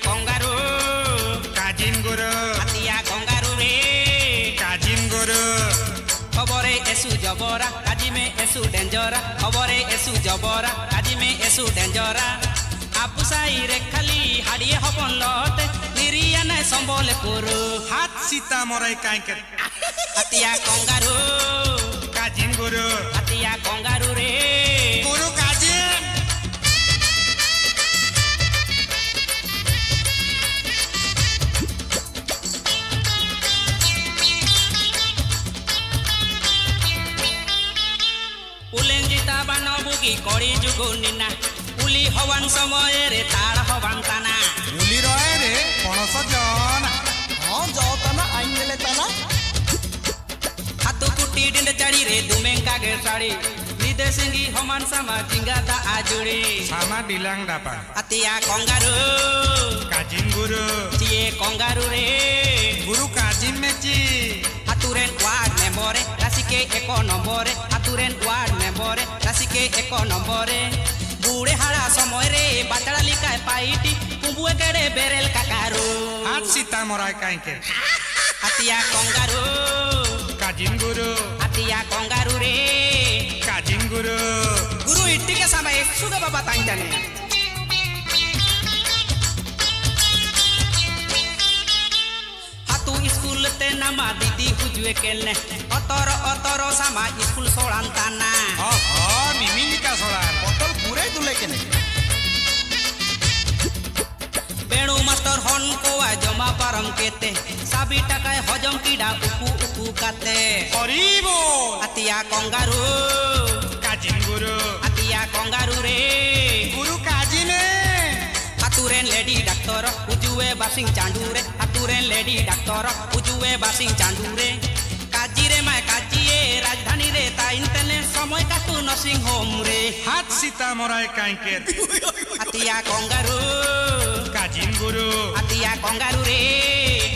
কঙ্গারু cousin গুরু হাতিয়া কঙ্গারু রে cousin গুরু খবরে এসু জবরা কাজিমে এসু ডেঞ্জরা খবরে এসু জবরা কাজিমে এসু ডেঞ্জরা আপুসাই রে খালি হাড়িয়ে হবন লতে নিরিয়া নাই সম্বলপুর হাত সীতা মরাই কাইকে হাতিয়া কঙ্গারু কাজিন গুরু হাতিয়া কঙ্গারু রে গুরু কাজিন উলেঞ্জিতা বান বুগি করি যুগুনিনা উলি হওয়ান সময়েরে তার হবান তানা উলি রয়ে রে পণস জন हाँ जाओ तना आएंगे तना হাতু কুটি ডিন্ড চাড়ি রে দুমেঙ্কা গে শাড়ি নিদে সিঙ্গি হমান সামা চিঙ্গা দা আজুড়ি সামা ডিলাং ডাপা হাতিয়া কঙ্গারু কাজিন গুরু চিয়ে কঙ্গারু রে গুরু কাজিন মেচি হাতুরেন ওয়ার্ড মেম্বরে রাশিকে এক নম্বরে হাতুরেন ওয়ার্ড মেম্বরে রাশিকে এক নম্বরে বুড়ে হারা সময় রে বাচড়া লিকায় পাইটি কুඹুয়ে কেড়ে বেরেল কাকারু হাত সীতা মরাই কাইকে হাতিয়া কঙ্গারু কাজিন গুরু হাতিয়া কঙ্গারু রে কাজিন গুরু গুরু ইট্টিকে সামাই সুদা বাবা তাই জানে হাতু স্কুল তে নামা দিদি হুজুয়ে কেনে অতর অতর সামা স্কুল সোড়ান তানা মিমিলিকা সরান बोतल पूरे दूल्हे के नहीं বেণু মাস্টার হন কোয়া জমা পারম কেতে সাবি টাকায় হজম কিডা উকু উকু কাতে হরিব হাতিয়া কঙ্গারু কাজিন গুরু হাতিয়া কঙ্গারু রে গুরু কাজিনে হাতুরেন লেডি ডাক্তার উজুয়ে বাসিং চাঁদুরে হাতুরেন লেডি ডাক্তার উজুয়ে বাসিং চাঁদুরে কাজিরে মায় কাজিয়ে রাজধানী রে তাইন তেনে সময় কাটু নর্সিং হোম রে হাত সীতা মরাই কাইকে হাতিয়া কঙ্গারু কাজিন গুরু হাতিয়া কঙ্গারু রে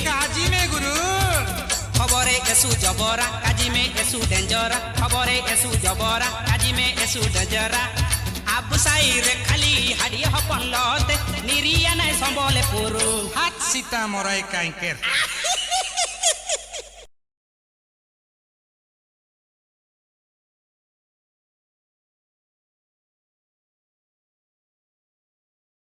কাজিনে গুরু খবরে এসু জবরা কাজিমে এসু ডেঞ্জরা খবরে এসু জবরা কাজিমে এসু ডেঞ্জরা আবসাই রে খালি হাড়িয়ে হপন লতে নিরিয়া নাই সম্বলপুর হাত সীতা মরাই কাইকে